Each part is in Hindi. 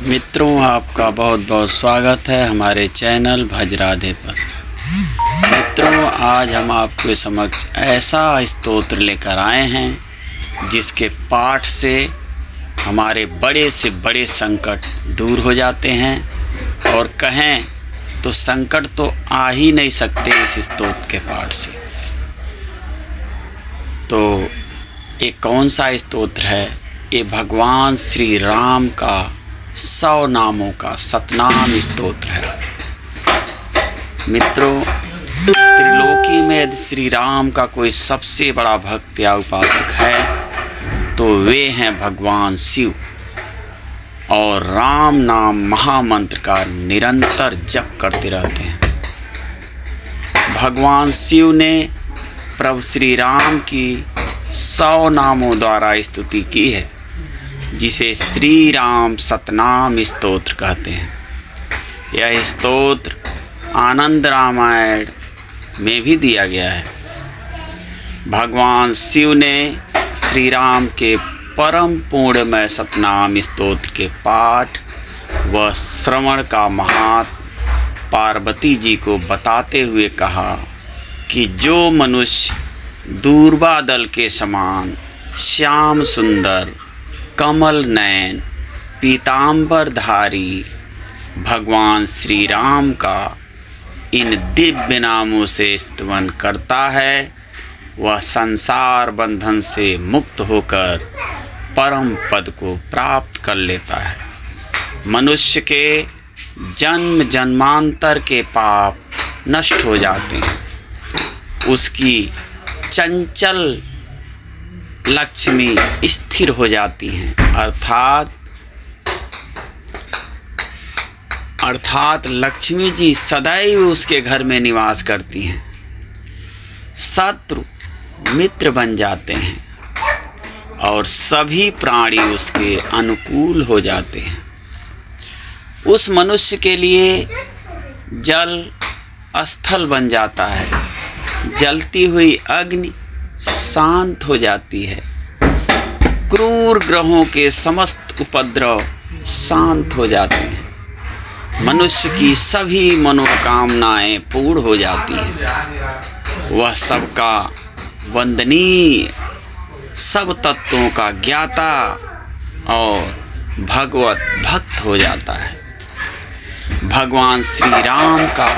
मित्रों, आपका बहुत बहुत स्वागत है हमारे चैनल भज राधे पर। मित्रों, आज हम आपके समक्ष ऐसा स्तोत्र लेकर आए हैं जिसके पाठ से हमारे बड़े से बड़े संकट दूर हो जाते हैं, और कहें तो संकट तो आ ही नहीं सकते इस स्तोत्र के पाठ से। तो ये कौन सा स्तोत्र है? ये भगवान श्री राम का 100 नामों का सतनाम स्तोत्र है। मित्रों, त्रिलोकी में यदि श्री राम का कोई सबसे बड़ा भक्त या उपासक है तो वे हैं भगवान शिव, और राम नाम महामंत्र का निरंतर जप करते रहते हैं। भगवान शिव ने प्रभु श्री राम की 100 नामों द्वारा स्तुति की है, जिसे श्री राम सतनाम स्तोत्र कहते हैं। यह स्तोत्र आनंद रामायण में भी दिया गया है। भगवान शिव ने श्री राम के परम पुण्यमय सतनाम स्तोत्र के पाठ व श्रवण का महत्व पार्वती जी को बताते हुए कहा कि जो मनुष्य दूर्वा दल के समान श्याम सुंदर कमल नयन पीतांबरधारी भगवान श्री राम का इन दिव्य नामों से स्तवन करता है, वह संसार बंधन से मुक्त होकर परम पद को प्राप्त कर लेता है। मनुष्य के जन्म जन्मांतर के पाप नष्ट हो जाते हैं, उसकी चंचल लक्ष्मी स्थिर हो जाती हैं, अर्थात लक्ष्मी जी सदैव उसके घर में निवास करती हैं। शत्रु मित्र बन जाते हैं और सभी प्राणी उसके अनुकूल हो जाते हैं। उस मनुष्य के लिए जल स्थल बन जाता है, जलती हुई अग्नि शांत हो जाती है, क्रूर ग्रहों के समस्त उपद्रव शांत हो जाते हैं, मनुष्य की सभी मनोकामनाएं पूर्ण हो जाती हैं। वह सबका वंदनीय, सब तत्वों का ज्ञाता और भगवत भक्त हो जाता है। भगवान श्री राम का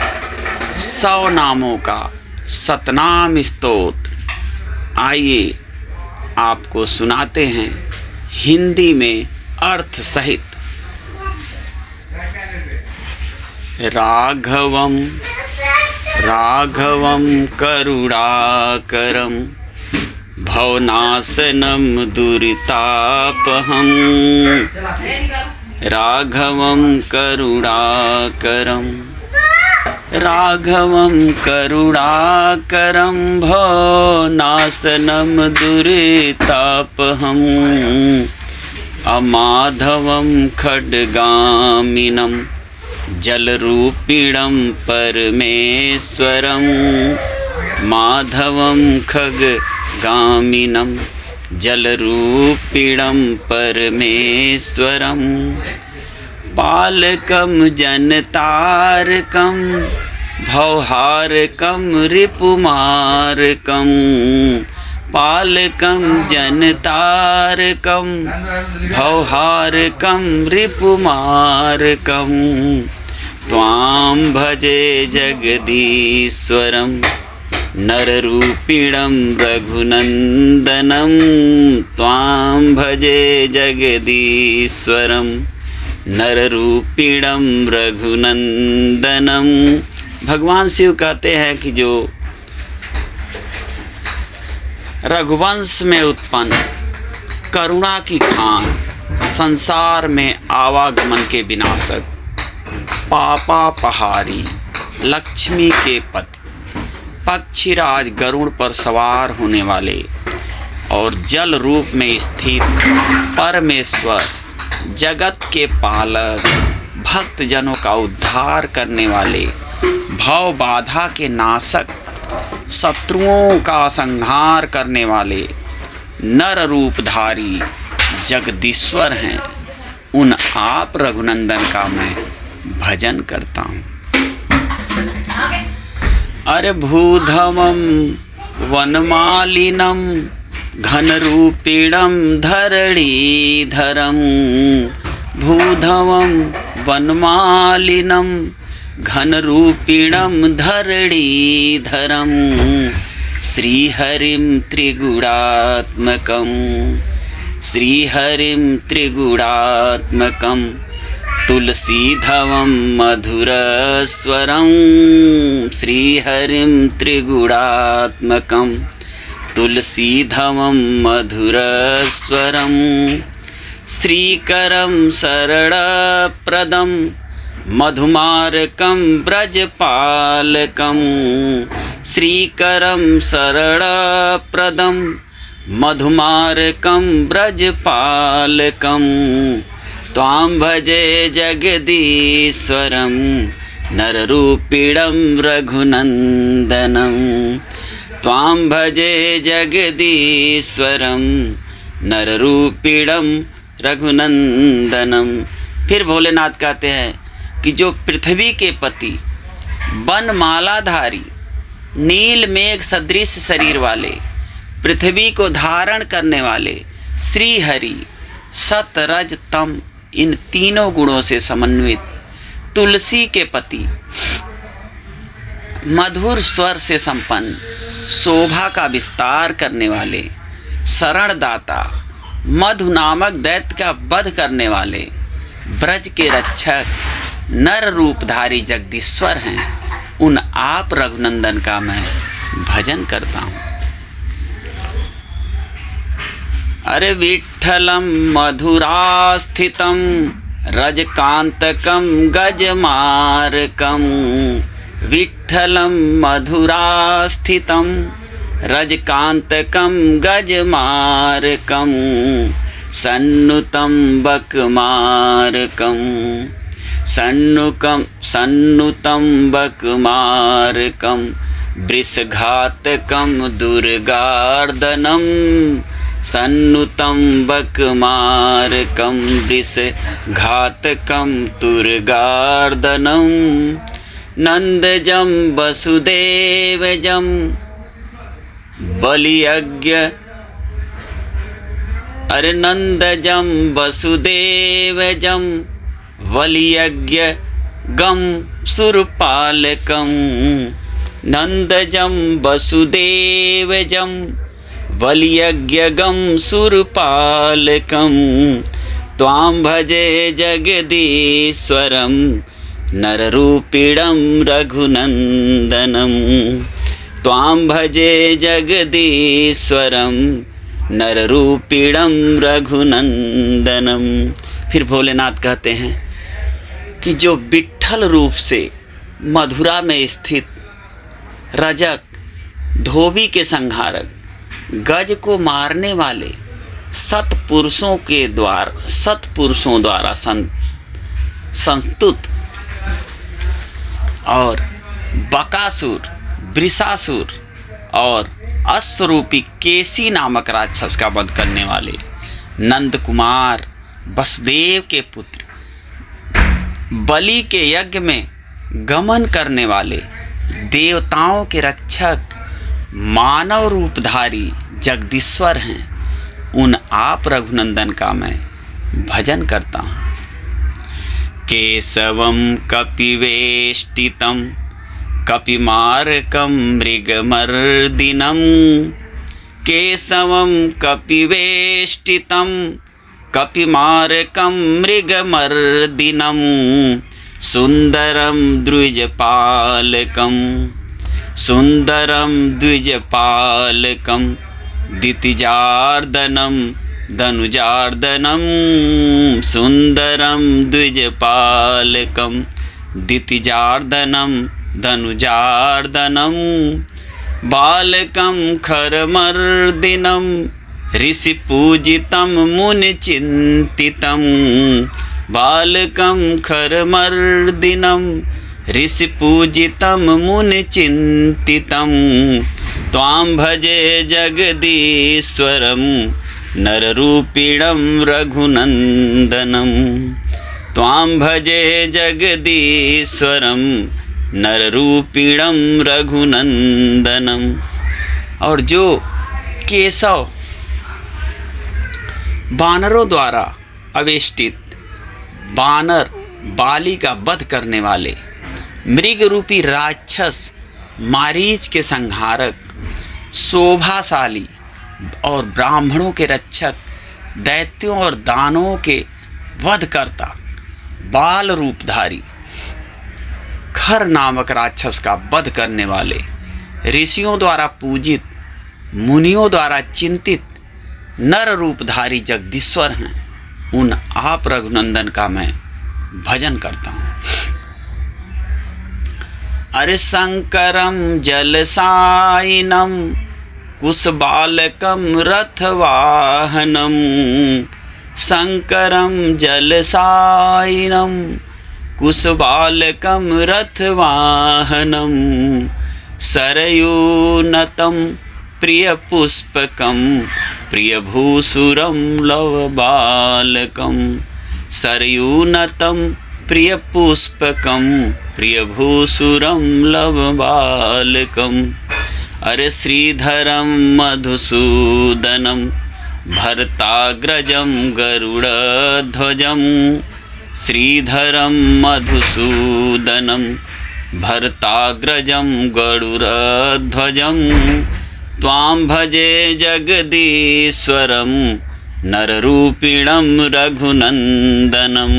100 नामों का सतनाम स्तोत्र आइए आपको सुनाते हैं हिंदी में अर्थ सहित। राघवं राघवं करुणाकरं भवनाशनं दुरितापहं। राघवं करुणाकरं राघवं करुणाकरं भवनाशनं दुरितापहं। अमाधवं खड्गामिनं जलरूपिणं परमेश्वरं। माधवं खड्गामिनं जलरूपिणं परमेश्वरं। पालकं जनतारकं भवहारकं रिपुमारकं। पालकं जनतारकं भवहारकं रिपुमारकं। त्वां भजे जगदीश्वरं नररूपिणं रघुनंदनं। त्वां भजे जगदीश्वरं नररूपिणं रघुनंदनं। भगवान शिव कहते हैं कि जो रघुवंश में उत्पन्न करुणा की खान, संसार में आवागमन के विनाशक, पापापहारी, लक्ष्मी के पति, पक्षीराज गरुड़ पर सवार होने वाले और जल रूप में स्थित परमेश्वर, जगत के पालक, भक्त जनों का उद्धार करने वाले, भव बाधा के नाशक, शत्रुओं का संहार करने वाले, नर रूपधारी जगदीश्वर हैं। उन आप रघुनंदन का मैं भजन करता हूँ। अरे भूधवम वनमालिनम घनरूपिणम धरणीधरम, भूधवम वनमालिनम घनरूपिणम धरणीधरम, श्रीहरिं त्रिगुणात्मकं, श्रीहरिं त्रिगुणात्मकं, तुलसीधवं मधुरस्वरं, श्रीहरिं त्रिगुणात्मकं, तुलसीधवं मधुरस्वरं, श्रीकरं शरणप्रदं मधुमार्कं व्रजपालकं, श्रीकरं शरणप्रदं मधुमार्कं व्रजपालकं, त्वां भजे जगदीश्वरं नररूपिणं रघुनन्दनं, त्वां भजे जगदीश्वरं नररूपिणं रघुनन्दनं। फिर भोलेनाथ कहते हैं कि जो पृथ्वी के पति, वनमालाधारी, नील मेघ सदृश शरीर वाले, पृथ्वी को धारण करने वाले श्री हरि, सत रज तम, इन तीनों गुणों से समन्वित, तुलसी के पति, मधुर स्वर से संपन्न, शोभा का विस्तार करने वाले, शरणदाता, मधु नामक दैत्य का वध करने वाले, ब्रज के रक्षक, नर रूपधारी जगदीश्वर हैं, उन आप रघुनंदन का मैं भजन करता हूँ। अरे विठ्ठलं मधुरास्थितं रजकांतकं गजमार्कं, विठ्ठलं मधुरास्थितं रजकांतकं गजमार्कं, सन्नुतं बकमार्कं, सन्नुतं बकमार्कं, वृषघातकं दुर्गार्दनं, सन्नुतं बकमार्कं, वृषघातकं दुर्गार्दनं, नंदजं वसुदेवजं बलियज्ञ, अरे नंदजं वसुदेवजं बलियज्ञ गम सुरपालकं, नंदजं वसुदेवजं बलियज्ञगं सुरपालकं, त्वां भजे जगदीश्वरं नररूपिणं रघुनन्दनं, त्वां भजे जगदीश्वरं नररूपिणं रघुनन्दनं। फिर भोलेनाथ कहते हैं कि जो विट्ठल रूप से मधुरा में स्थित, रजक, धोबी के संहारक, गज को मारने वाले, सत्पुरुषों द्वारा संस्तुत, और बकासुर, वृषासुर और अश्वरूपी केसी नामक राक्षस का वध करने वाले, नंद कुमार, वसुदेव के पुत्र, बलि के यज्ञ में गमन करने वाले, देवताओं के रक्षक, मानव रूपधारी जगदीश्वर हैं, उन आप रघुनंदन का मैं भजन करता हूँ। केशवं कपिवेष्टितं कपिमार्कं मृगमर्दिनं, केशवं कपिवेष्टितं कपिमार्कं मृगमर्दिनं, सुंदरं द्विजपालकं, सुंदरं द्विजपालकं, दितिजार्दनं धनुजार्दनं, सुंदरं द्विजपालकं, दितिजार्दनं धनुजार्दनं, बालकं खरमर्दिनं ऋषिपूजितं मुनिचिन्तितं, बालकं खरमर्दिनं ऋषिपूजितं मुनिचिन्तितं, त्वां भजे जगदीश्वरं नररूपिणं रघुनंदनम। त्वां भजे जगदीश्वरम नररूपिणं रघुनंदनम। और जो केशव बानरों द्वारा अवेष्टित बानर बाली का वध करने वाले, मृग रूपी राक्षस मारीच के संहारक, शोभाशाली और ब्राह्मणों के रक्षक, दैत्यों और दानवों के वध करता, बाल रूपधारी खर नामक राक्षस का वध करने वाले, ऋषियों द्वारा पूजित, मुनियों द्वारा चिंतित नर रूपधारी जगदीश्वर हैं, उन आप रघुनंदन का मैं भजन करता हूँ। अरे शंकरम जलसायिनम कुशबालकम रथवाहनम। शंकरम जलसायिनम कुशबालकम रथवाहनम। सरयूनतम प्रियपुष्पकं प्रियभूसुरं लवबालकं। सरयूनतं प्रियपुष्पकं प्रियभूसुरं लवबालकं। अरे श्रीधरं मधुसूदनं भरताग्रजं गरुडध्वजं। श्रीधरं मधुसूदनं भरताग्रजं गरुडध्वजं। त्वां भजे जगदीश्वरं नररूपिणं रघुनंदनम।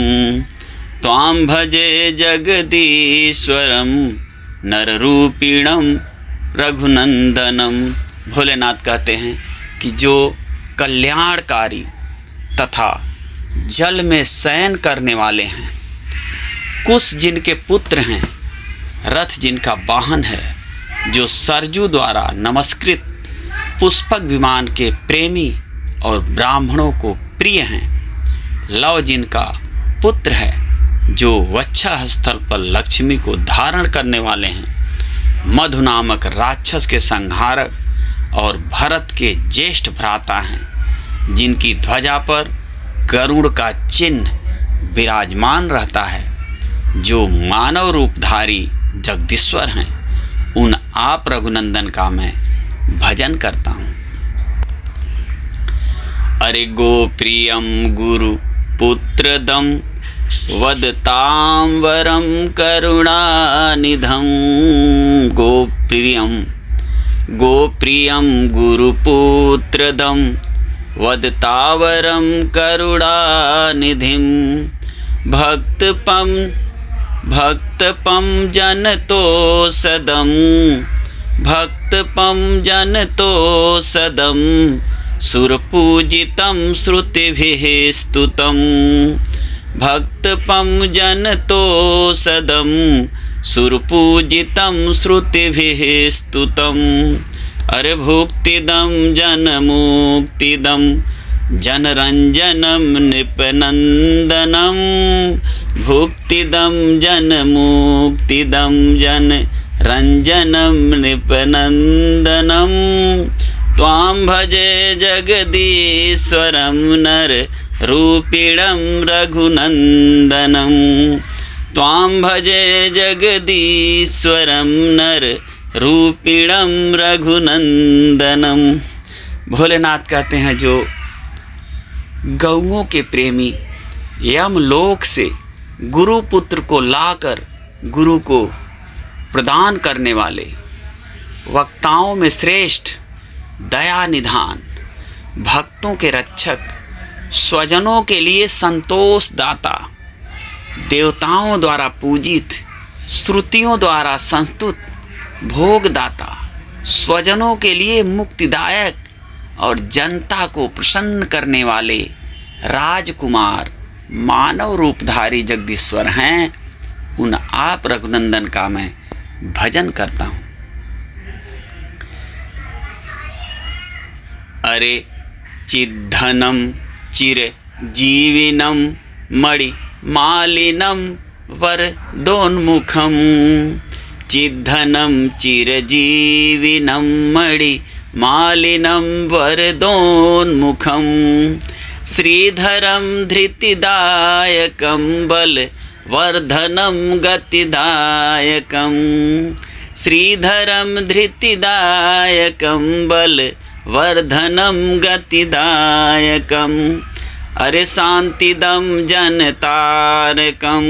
त्वां भजे जगदीश्वरं नररूपिणं रघुनंदनम। भोलेनाथ कहते हैं कि जो कल्याणकारी तथा जल में शयन करने वाले हैं, कुश जिनके पुत्र हैं, रथ जिनका वाहन है, जो सरजू द्वारा नमस्कृत पुष्पक विमान के प्रेमी और ब्राह्मणों को प्रिय हैं, लव जिनका पुत्र है, जो वत्सा स्थल पर लक्ष्मी को धारण करने वाले हैं, मधु नामक राक्षस के संहारक और भरत के ज्येष्ठ भ्राता हैं, जिनकी ध्वजा पर गरुड़ का चिन्ह विराजमान रहता है, जो मानव रूपधारी जगदीश्वर हैं, उन आप रघुनंदन का मैं भजन करता हूँ। अरे गोप्रियम गुरु पुत्रदम वदतां वरं करुणानिधं। गोप्रियं गुरुपुत्रदं वदतावरं करुणानिधिं। भक्तपं जनतोषदं सुरपूजितं श्रुतिभिः स्तुतं। भक्तपं जनतोषदं सुरपूजितं श्रुतिभिः स्तुतं। अरे भुक्तिदं जनमुक्तिदं जनरंजनं नृपनंदनं। भुक्तिदं जनमुक्तिदं जनरंजनं नृपनंदनं। त्वां भजे जगदीश्वरं नररूपिणं रघुनंदनं। त्वां भजे जगदीश्वरं नररूपिणं रघुनंदनं। भोलेनाथ कहते हैं जो गौओं के प्रेमी यमलोक से गुरु पुत्र को लाकर गुरु को प्रदान करने वाले, वक्ताओं में श्रेष्ठ, दया निधान, भक्तों के रक्षक, स्वजनों के लिए संतोष दाता, देवताओं द्वारा पूजित, श्रुतियों द्वारा संस्तुत, भोगदाता, स्वजनों के लिए मुक्तिदायक और जनता को प्रसन्न करने वाले राजकुमार मानव रूपधारी जगदीश्वर हैं, उन आप रघुनंदन का मैं भजन करता हूँ। अरे चिद्धनम चिरजीविनम मणिमालिनम वरदोन्मुखम। चिद्धनम चिरजीविनम मालिनं वरदोन्मुखं श्रीधरं धृतिदायकं बलवर्धनं गतिदायकं श्रीधरं धृतिदायकं बलवर्धनं गतिदायकं अरे शान्तिदं जनतारकं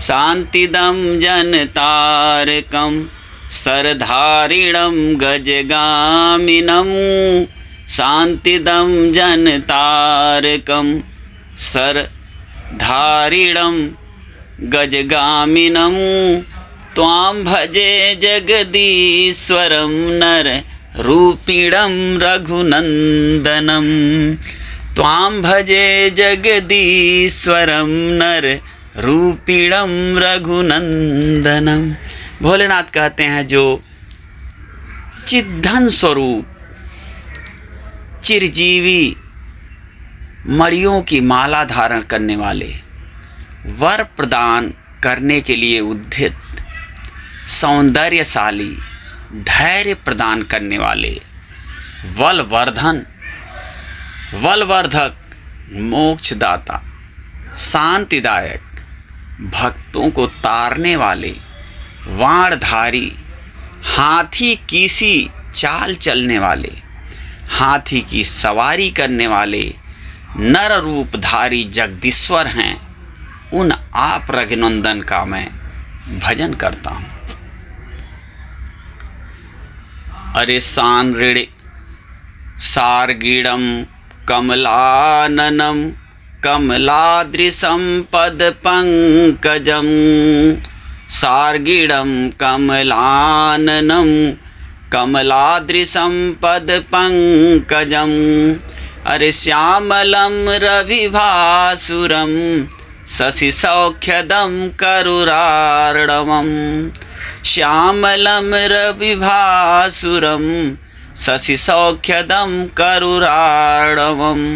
शान्तिदं जनतारकं सरधारिणं गजगामिनं शान्तिदं जनतारकं सरधारिणं गजगामिनं त्वां भजे जगदीश्वरं नररूपिणं रघुनन्दनं त्वां भजे जगदीश्वरं नररूपिणं रघुनन्दनं। भोलेनाथ कहते हैं जो चिद्धन स्वरूप चिरजीवी मणियों की माला धारण करने वाले, वर प्रदान करने के लिए उद्यत, सौंदर्यशाली, धैर्य प्रदान करने वाले, बलवर्धक, मोक्षदाता, शांतिदायक, भक्तों को तारने वाले, वाणधारी, हाथी की सी चाल चलने वाले, हाथी की सवारी करने वाले नर रूपधारी जगदीश्वर हैं, उन आप रघुनंदन का मैं भजन करता हूँ। अरे सार्गीणं कमलाननं कमलादृशं पदपङ्कजं सार्गीणं कमलाननं कमलादृशं पदपङ्कजं अरे श्यामलं रविभासुरं शशिसौख्यदं करुणार्णवं श्यामलं रविभासुरं शशिसौख्यदं करुणार्णवम्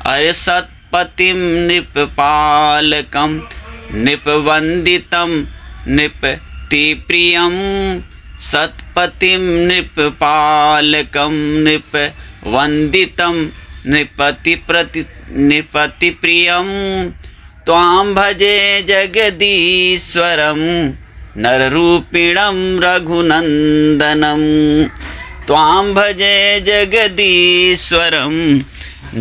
अरे सत्पतिं नृपपालकं नृपवन्दितं नृपतिप्रियं सत्पतिं नृपपालकं नृपवन्दितं नृपतिप्रियं त्वां भजे जगदीश्वरं नररूपिणं रघुनन्दनं त्वां भजे जगदीश्वरं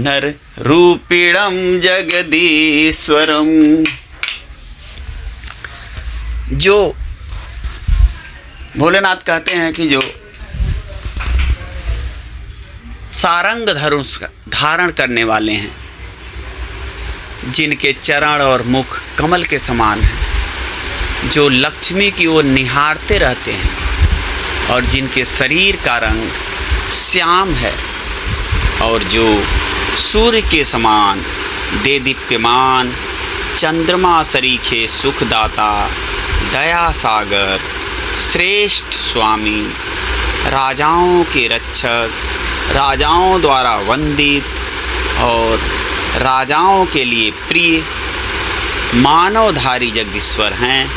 नररूपिणं जगदीश्वरं। जो भोलेनाथ कहते हैं कि जो सारंग धनुष धारण करने वाले हैं, जिनके चरण और मुख कमल के समान हैं, जो लक्ष्मी की ओर निहारते रहते हैं और जिनके शरीर का रंग श्याम है और जो सूर्य के समान देदीप्यमान, चंद्रमा सरीखे सुखदाता, दया सागर, श्रेष्ठ स्वामी, राजाओं के रक्षक, राजाओं द्वारा वंदित और राजाओं के लिए प्रिय मानवधारी जगदीश्वर हैं,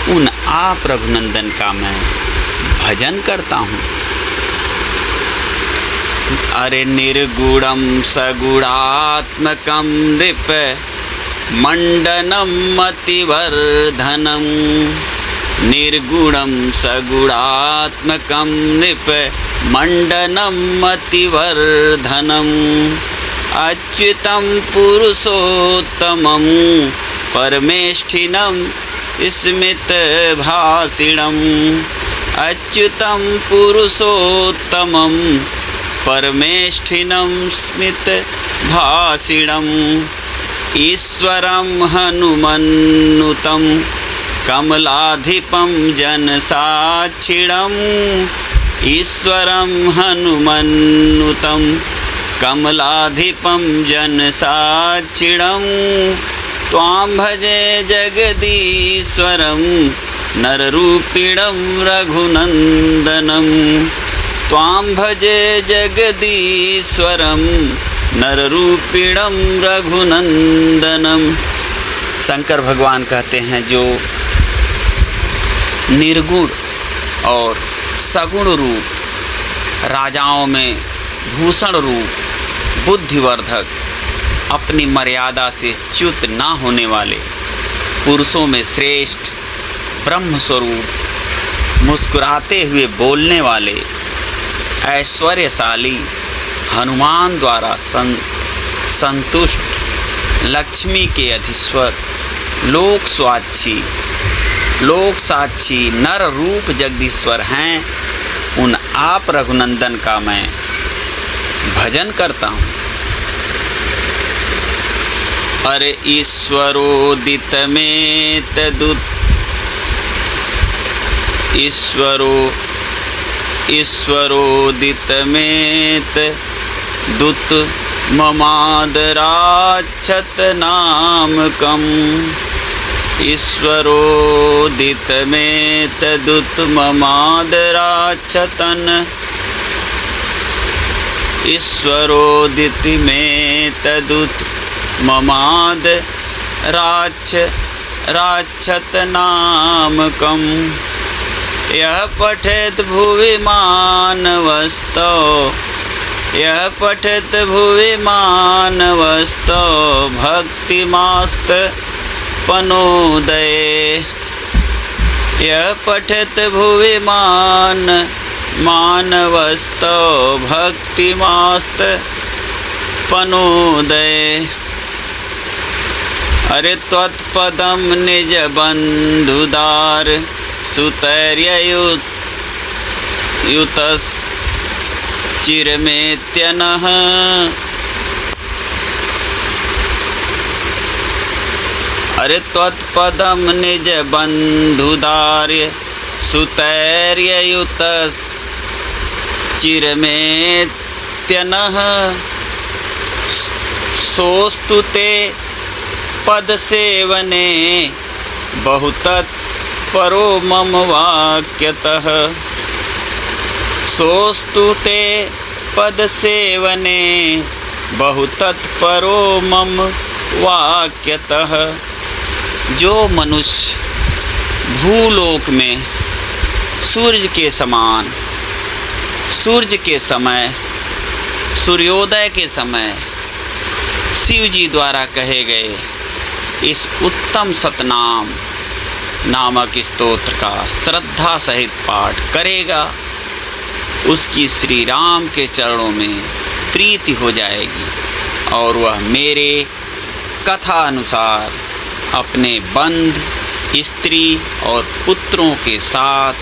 उन आप रघुनंदन का मैं भजन करता हूँ। अरे निर्गुणं सगुणात्मकं नृप मंडनं मतिवर्धनं निर्गुणं सगुणात्मकं नृप मंडनं मतिवर्धनम् अच्युतं पुरुषोत्तमं परमेष्ठिनं स्मितभाषिणम् अच्युतं पुरुषोत्तमं परमेष्ठिनं स्मितभाषिणम् ईश्वरं हनुमन्नुतं कमलाधिपं जनसाक्षिणम् ईश्वरं हनुमन्नुतं कमलाधिपं जनसाक्षिणं त्वां भजे जगदीश्वरं नररूपिणं रघुनन्दनं त्वां भजे जगदीश्वरं नररूपिणं रघुनन्दनं। शंकर भगवान कहते हैं जो निर्गुण और सगुण रूप राजाओं में भूषण रूप बुद्धिवर्धक, अपनी मर्यादा से च्युत ना होने वाले, पुरुषों में श्रेष्ठ, ब्रह्म स्वरूप, मुस्कुराते हुए बोलने वाले, ऐश्वर्यशाली, हनुमान द्वारा संतुष्ट, लक्ष्मी के अधीश्वर, लोक साक्षी नर रूप जगदीश्वर हैं, उन आप रघुनंदन का मैं भजन करता हूँ। अरे ईश्वरोदित में तदुत ईश्वरोदित में दुत ममादराक्षत नामकम्। ईश्वरोदित में तदुत ममादराक्षतन। ईश्वरोदित में तदुत ममाद राक्षत नामकम्। यह पठेत भुवि मानवस्तो, यह पठेत भुवि मानवस्तो भक्तिमास्त पनोदये। यह पठेत भुवि मानवस्तो भक्तिमास्त पनोदये। अरे त्वत्पदम निज बंधुदार सुतैर्ययुतस चिरमेत्यनः। अरे त्वत्पदम निज बंधुदार्य सुतैर्ययुतस चिरमेत्यनः। सोऽस्तु ते पद सेवने बहुतत्परो मम वाक्यतः। सोऽस्तु ते पद सेवने बहुतत्परो मम वाक्यतः। जो मनुष्य भूलोक में सूर्य के समान, सूर्य के समय, सूर्योदय के समय शिव जी द्वारा कहे गए इस उत्तम सतनाम नामक स्तोत्र का श्रद्धा सहित पाठ करेगा, उसकी श्री राम के चरणों में प्रीति हो जाएगी और वह मेरे कथा अनुसार अपने बंध, स्त्री और पुत्रों के साथ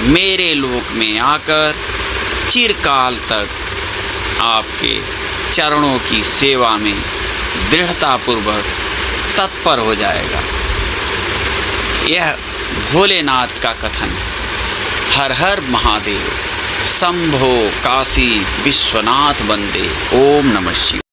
मेरे लोक में आकर चिरकाल तक आपके चरणों की सेवा में दृढ़तापूर्वक तत्पर हो जाएगा। यह भोलेनाथ का कथन है। हर हर महादेव, शंभो काशी विश्वनाथ वंदे। ओम नमः शिवाय।